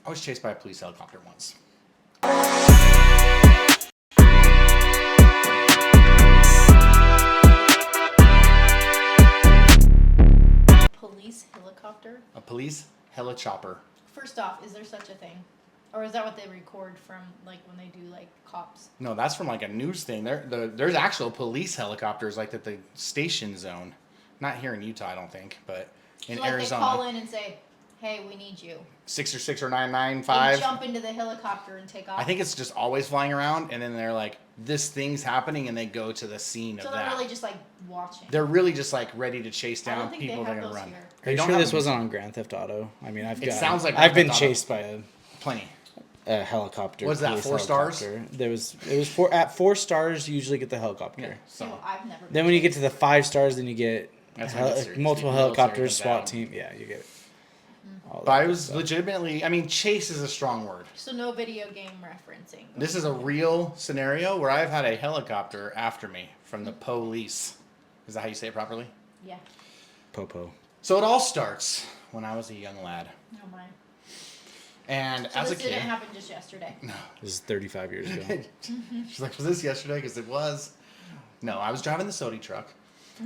I was chased by a police helicopter once. Police helicopter? A police helichopper. First off, is there such a thing? Or is that what they record from, like, when they do, like, cops? No, that's from like a news thing. There's actual police helicopters like that the station zone. Not here in Utah, I don't think, but in so, like, Arizona. They call in and say, hey, we need you. 6 or 995. They jump into the helicopter and take off. I think it's just always flying around, and then they're like, this thing's happening, and they go to the scene of that. So they're really just, like, watching. They're really just like ready to chase down people that are gonna run. Here. Are you sure this wasn't on Grand Theft Auto? I mean, sounds like I've Grand been Theft Auto. chased by Plenty. a helicopter. Was that police 4 stars? helicopter. It was at 4 stars. You usually get the helicopter. Yeah. So So I've never. Then when you get to the 5 stars, then you get That's when it's serious. multiple The military helicopters, comes SWAT out. team. Yeah, you get it. But I was legitimately. I mean, chase is a strong word. So no video game referencing. This is a real scenario where I've had a helicopter after me from the police. Is that how you say it properly? Yeah. Popo. So it all starts when I was a young lad, No my. and So as a this kid. didn't happen just yesterday. No. This is 35 years ago. She's like, was this yesterday? Because it was. No, I was driving the SOTY truck.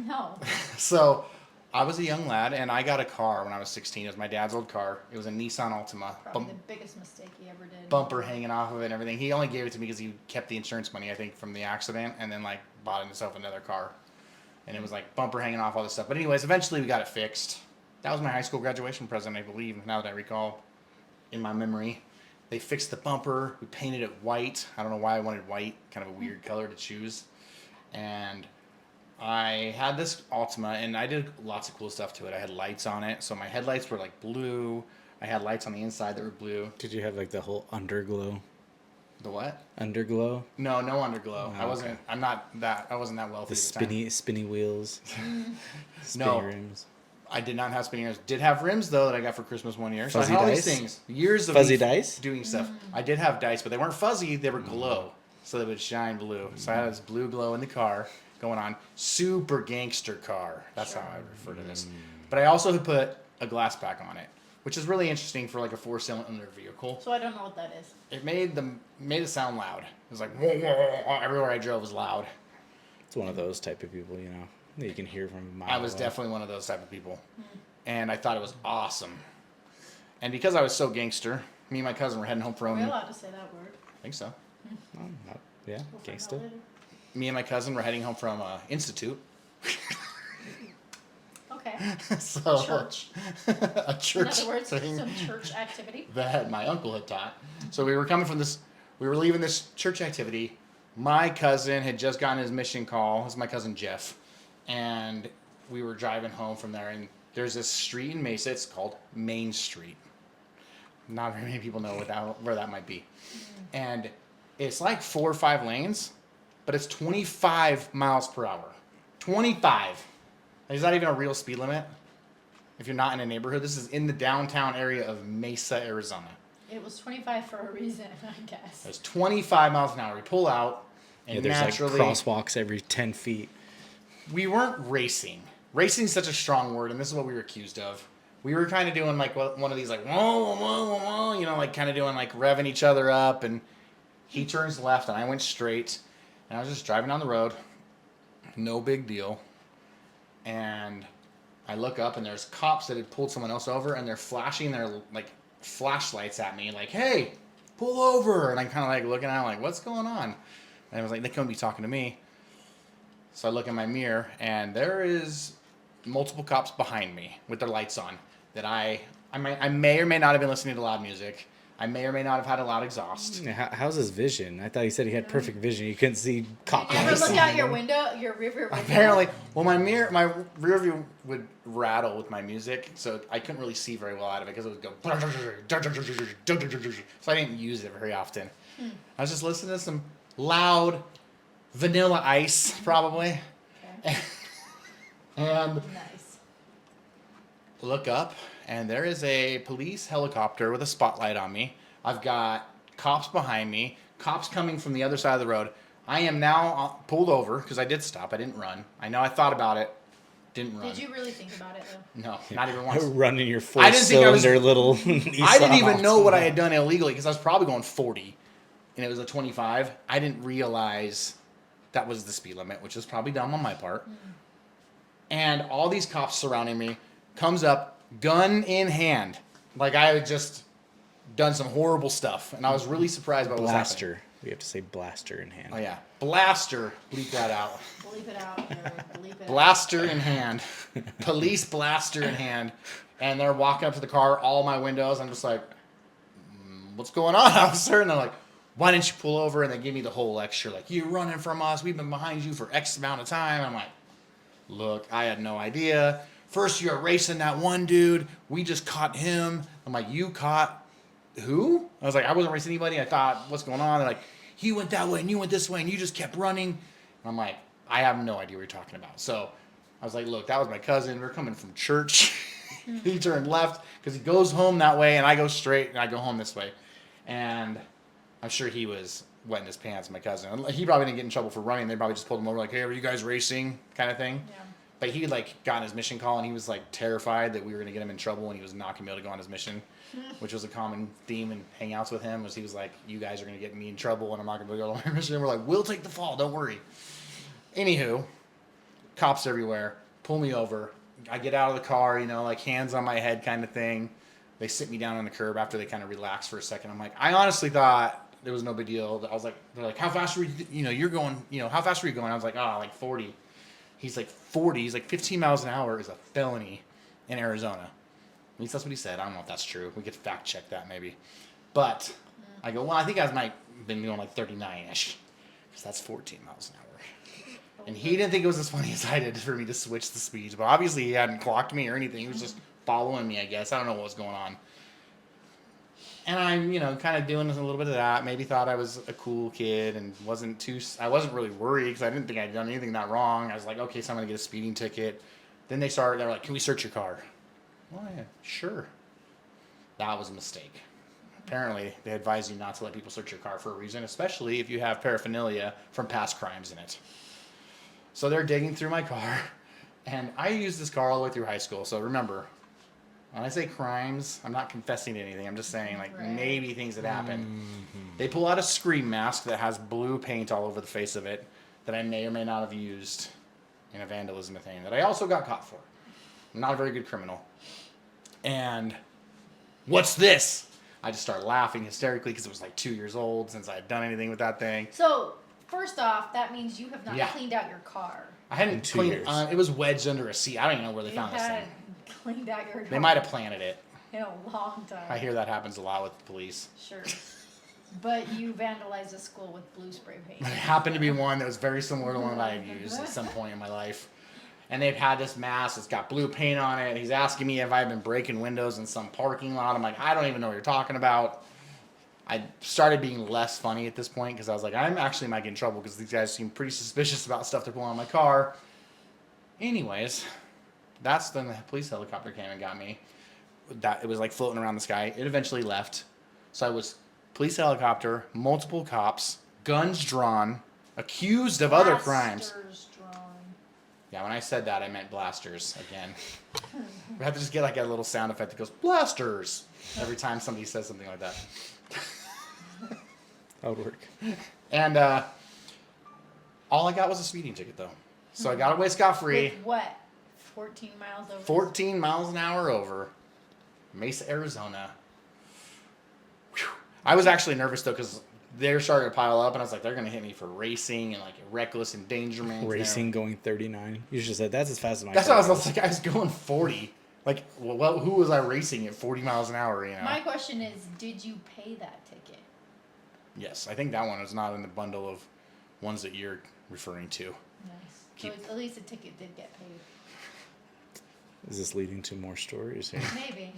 No. So I was a young lad, and I got a car when I was 16. It was my dad's old car. It was a Nissan Altima. Probably the biggest mistake he ever did. Bumper hanging off of it and everything. He only gave it to me because he kept the insurance money, I think, from the accident, and then like bought himself another car. And it was like bumper hanging off, all this stuff. But anyways, eventually we got it fixed. That was my high school graduation present, I believe, now that I recall in my memory. They fixed the bumper. We painted it white. I don't know why I wanted white, kind of a weird color to choose. And I had this Altima, and I did lots of cool stuff to it. I had lights on it, so my headlights were like blue. I had lights on the inside that were blue. Did you have like the whole underglow? The what? Underglow? No underglow. Oh, I wasn't. okay. I wasn't that wealthy. The at the time. spinny wheels. Spinny No. rims. I did not have spinning rims. Did have rims though that I got for Christmas one year. So Fuzzy I had all dice? these things. Years of Fuzzy me dice? doing stuff. I did have dice, but they weren't fuzzy. They were glow, so they would shine blue. So I had this blue glow in the car going on. Super gangster car. That's how I refer to this. But I also had put a glass pack on it, which is really interesting for like a 4-cylinder vehicle. So I don't know what that is. It made it sound loud. It was like whoa, whoa, whoa, whoa. Everywhere I drove was loud. It's one of those type of people, you know, that you can hear from a mile I was away. definitely one of those type of people. And I thought it was awesome. And because I was so gangster, me and my cousin were heading home Are from... we allowed to say that word? I think so. Oh, not- yeah, We'll find gangsta. out later. Me and my cousin were heading home from Institute. Okay. So, Church. a In church other words, thing some church activity. that my uncle had taught. So we were coming from this... We were leaving this church activity. My cousin had just gotten his mission call. This is my cousin Jeff. And we were driving home from there, and there's this street in Mesa. It's called Main Street. Not very many people know where that might be. And it's like 4 or 5 lanes, but it's 25 miles per hour. 25. Is that even a real speed limit? If you're not in a neighborhood, this is in the downtown area of Mesa, Arizona. It was 25 for a reason, I guess. It's 25 miles an hour. We pull out, and Yeah, there's naturally, like crosswalks every 10 feet. we weren't racing. Racing is such a strong word, and this is what we were accused of. We were kind of doing like one of these like whoa, whoa, whoa, whoa, you know, like kind of doing like revving each other up, and he turns left and I went straight, and I was just driving down the road, no big deal, and I look up and there's cops that had pulled someone else over, and they're flashing their like flashlights at me like, hey, pull over, and I'm kind of like looking at them like, what's going on? And I was like, they couldn't be talking to me. So I look in my mirror, and there is multiple cops behind me with their lights on. That I may or may not have been listening to loud music. I may or may not have had a loud exhaust. Yeah, how's his vision? I thought he said he had perfect vision. You couldn't see cop You ever lights. look out your window, your rear window? Apparently, well, my rear view would rattle with my music, so I couldn't really see very well out of it because it would go. So I didn't use it very often. I was just listening to some loud Vanilla Ice, probably. Okay. And Nice. look up, and there is a police helicopter with a spotlight on me. I've got cops behind me, cops coming from the other side of the road. I am now pulled over because I did stop. I didn't run. I know I thought about it Didn't run. Did you really think about it though? No, not even once. Running your I didn't think I was- four-cylinder little. I didn't even know what I had done illegally because I was probably going 40, and it was a 25. I didn't realize that was the speed limit, which is probably dumb on my part. And all these cops surrounding me, comes up, gun in hand, like I had just done some horrible stuff, and I was really surprised by what was happening. Blaster. We have to say blaster in hand. Oh yeah, blaster. Bleep that out. Bleep it out. Bleep it Blaster in hand, police blaster in hand, and they're walking up to the car. All my windows. I'm just like, "What's going on, officer?" And they're like, "Why didn't you pull over?" And they give me the whole lecture, like, "You're running from us. We've been behind you for X amount of time." I'm like, "Look, I had no idea. First, you're racing that one dude. We just caught him." I'm like, "You caught who?" I was like, "I wasn't racing anybody." I thought, "What's going on?" They're like, "He went that way and you went this way and you just kept running." And I'm like, "I have no idea what you're talking about." So I was like, "Look, that was my cousin. We're coming from church." He turned left because he goes home that way and I go straight and I go home this way. And I'm sure he was wetting his pants, my cousin. He probably didn't get in trouble for running. They probably just pulled him over like, "Hey, are you guys racing?" kind of thing. Yeah. But he like got on his mission call and he was like terrified that we were gonna get him in trouble and he was not gonna be able to go on his mission, which was a common theme in hangouts with him. Was he was like, "You guys are gonna get me in trouble and I'm not gonna be able to go on my mission." And we're like, "We'll take the fall, don't worry." Anywho, cops everywhere pull me over. I get out of the car, like hands on my head kind of thing. They sit me down on the curb after they kind of relax for a second. I'm like, I honestly thought there was no big deal. I was like, they're like, "How fast were you? You're going. How fast were you going?" I was like, "Oh, like 40." He's like 40. He's like 15 miles an hour is a felony in Arizona. At least that's what he said. I don't know if that's true. We could fact check that maybe. But I go, well, I think I might have been doing like 39-ish because that's 14 miles an hour. And he didn't think it was as funny as I did for me to switch the speeds. But obviously he hadn't clocked me or anything. He was just following me, I guess. I don't know what was going on. And I'm, kind of doing a little bit of that. Maybe thought I was a cool kid and I wasn't really worried because I didn't think I'd done anything that wrong. I was like, okay, so I'm going to get a speeding ticket. Then they were like, "Can we search your car?" Well, yeah, sure. That was a mistake. Apparently, they advise you not to let people search your car for a reason, especially if you have paraphernalia from past crimes in it. So they're digging through my car, and I used this car all the way through high school. So remember, when I say crimes, I'm not confessing to anything. I'm just saying, like, Right. maybe things that happened. They pull out a scream mask that has blue paint all over the face of it that I may or may not have used in a vandalism thing that I also got caught for. I'm not a very good criminal. And what's this? I just started laughing hysterically because it was like 2 years old since I had done anything with that thing. So, first off, that means you have not Yeah. cleaned out your car. I hadn't In 2 cleaned years. it. It was wedged under a seat. I don't even know where they You found this had thing. cleaned out your car. They might have planted it. in a long time. I hear that happens a lot with the police. Sure. But you vandalized a school with blue spray paint. It happened to be one that was very similar to one that I had used at some point in my life. And they've had this mask. It's got blue paint on it. He's asking me if I've been breaking windows in some parking lot. I'm like, I don't even know what you're talking about. I started being less funny at this point because I was like, I'm actually might get in trouble because these guys seem pretty suspicious about stuff they're pulling on my car. Anyways, that's when the police helicopter came and got me. It was like floating around the sky. It eventually left. So I was police helicopter, multiple cops, guns drawn, accused of other crimes. Blasters drawn. Yeah, when I said that, I meant blasters again. We have to just get like a little sound effect that goes, blasters, every time somebody says something like that. That would work. And all I got was a speeding ticket, though. So I got away scot-free. With what? 14 miles over? 14 miles an hour over. Mesa, Arizona. Whew. I was actually nervous, though, because they're starting to pile up, and I was like, they're going to hit me for racing and, like, reckless endangerment. Racing going 39. You should have said that's as fast as my That's car what I was like. I was going 40. Like, well, who was I racing at 40 miles an hour, My question is, did you pay that ticket? Yes, I think that one was not in the bundle of ones that you're referring to. Nice. So at least the ticket did get paid. Is this leading to more stories here? Maybe.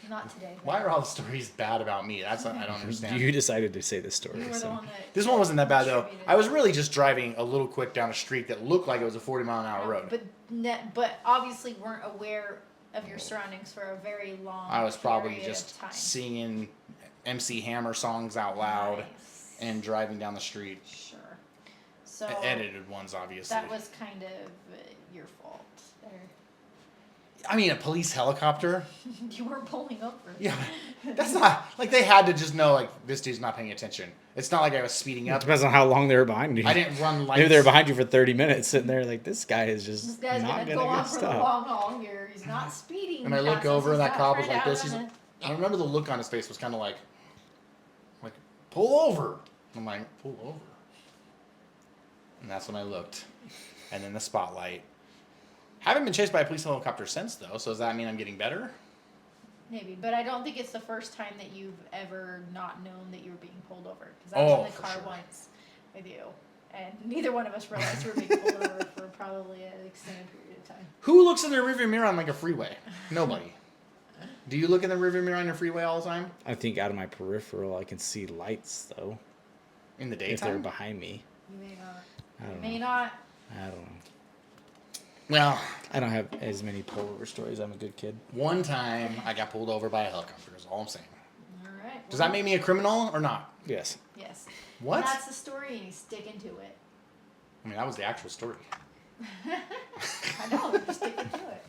Not today. Why are all the stories bad about me? That's what I don't understand. You decided to say this story. You were the so. one that... This one wasn't that bad, though. contributed. I was really just driving a little quick down a street that looked like it was a 40-mile-an-hour road. But obviously weren't aware of your surroundings for a very long I was probably period just of time. singing MC Hammer songs out loud Nice. and driving down the street. Sure. So Edited ones, obviously. that was kind of your fault there. I mean, a police helicopter. You weren't pulling over. Yeah, that's not like they had to just know like this dude's not paying attention. It's not like I was speeding It up. depends on how long they were behind you. I didn't run lights. Maybe they were behind you for 30 minutes sitting there like, this guy is This just guy's not gonna going go on to for the stop. long haul here. He's not speeding. And I look fast, over, he's and that not cop was trying like to this. He's, outrun I remember the look on his face was kind of like, pull over. I'm like, pull over. And that's when I looked. And then the spotlight. Haven't been chased by a police helicopter since, though. So does that mean I'm getting better? Maybe, but I don't think it's the first time that you've ever not known that you were being pulled over. Because I was in the for car sure. once with you, and neither one of us realized we were being pulled over for probably an extended period of time. Who looks in their rearview mirror on like a freeway? Nobody. Do you look in the rearview mirror on your freeway all the time? I think out of my peripheral, I can see lights, though, In the if they're daytime? behind me. You may not. I don't May know. not. I don't know. Well, I don't have as many pullover stories. I'm a good kid. one time I got pulled over by a helicopter is all I'm saying. All right. Does that make me a criminal or not? Yes. Yes. What? That's the story, and he's sticking to it. I mean, that was the actual story. I know. You're sticking to it.